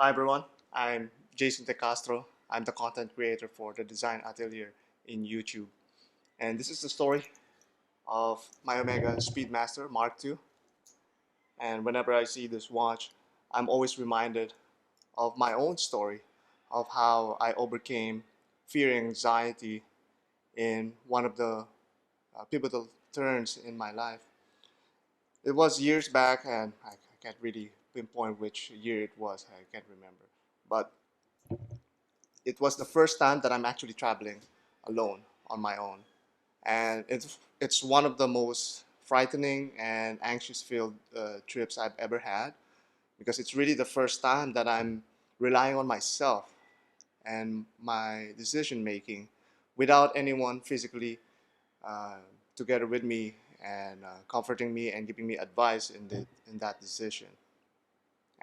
Hi everyone, I'm Jayson Castro. I'm the content creator for the Design Atelier in YouTube. And this is the story of my Omega Speedmaster Mark II. And whenever I see this watch, I'm always reminded of my own story of how I overcame fear and anxiety in one of the pivotal turns in my life. It was years back, and I can't really pinpoint which year it was, I can't remember. But it was the first time that I'm actually traveling alone on my own. And it's one of the most frightening and anxious filled trips I've ever had because it's really the first time that I'm relying on myself and my decision making without anyone physically uh, together with me and comforting me and giving me advice in that decision.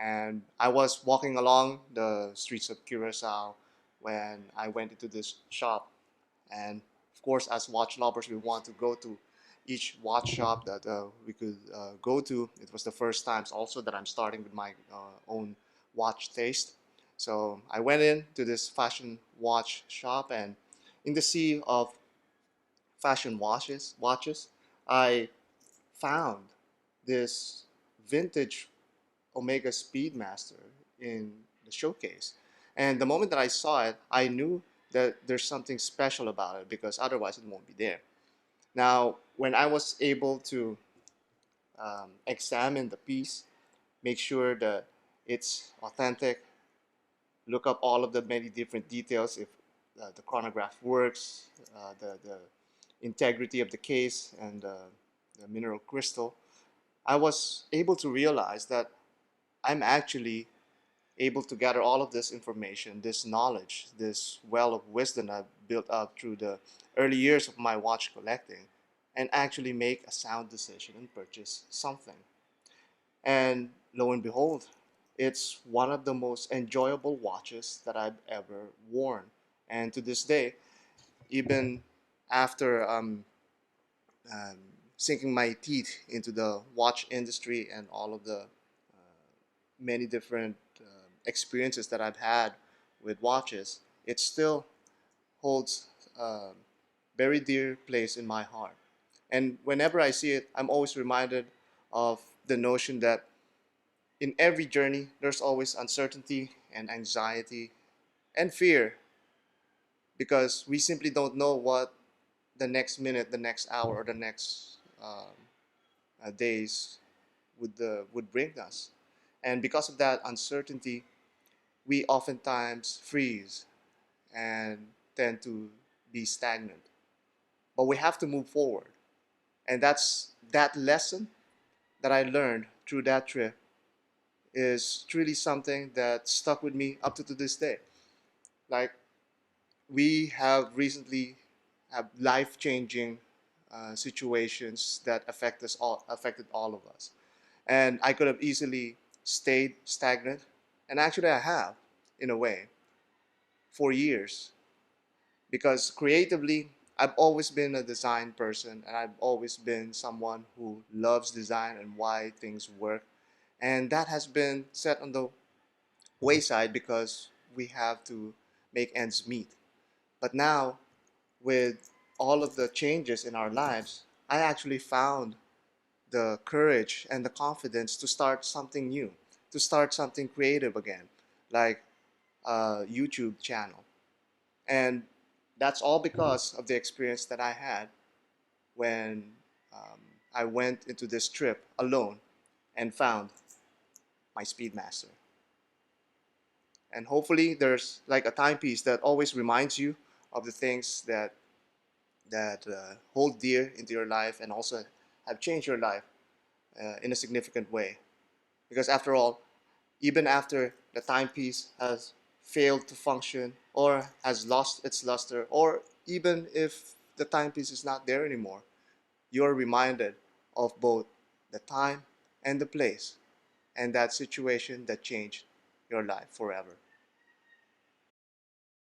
And I was walking along the streets of Curacao when I went into this shop. And of course, as watch lovers, we want to go to each watch shop that we could go to. It was the first times also that I'm starting with my own watch taste. So I went in to this fashion watch shop, and in the sea of fashion watches, I found this vintage Omega Speedmaster in the showcase. And the moment that I saw it, I knew that there's something special about it because otherwise it won't be there. Now, when I was able to examine the piece, make sure that it's authentic, look up all of the many different details if the chronograph works, the integrity of the case, and the mineral crystal, I was able to realize that I'm actually able to gather all of this information, this knowledge, this well of wisdom I've built up through the early years of my watch collecting, and actually make a sound decision and purchase something. And lo and behold, it's one of the most enjoyable watches that I've ever worn. And to this day, even after um, sinking my teeth into the watch industry and all of the many different experiences that I've had with watches, it still holds a very dear place in my heart. And whenever I see it, I'm always reminded of the notion that in every journey, there's always uncertainty and anxiety and fear because we simply don't know what the next minute, the next hour, or the next days would bring us. And because of that uncertainty, we oftentimes freeze and tend to be stagnant. But we have to move forward. And that's that lesson that I learned through that trip is truly something that stuck with me up to this day. Like we have recently have life-changing situations that affected all of us. And I could have easily stayed stagnant, and actually I have, in a way, for years. Because creatively, I've always been a design person and I've always been someone who loves design and why things work. And that has been set on the wayside because we have to make ends meet. But now, with all of the changes in our lives, I actually found the courage and the confidence to start something new, to start something creative again, like a YouTube channel. And that's all because of the experience that I had when um, I went into this trip alone and found my Speedmaster. And hopefully there's like a timepiece that always reminds you of the things that hold dear into your life and also have changed your life in a significant way. Because after all, even after the timepiece has failed to function or has lost its luster, or even if the timepiece is not there anymore, you are reminded of both the time and the place and that situation that changed your life forever.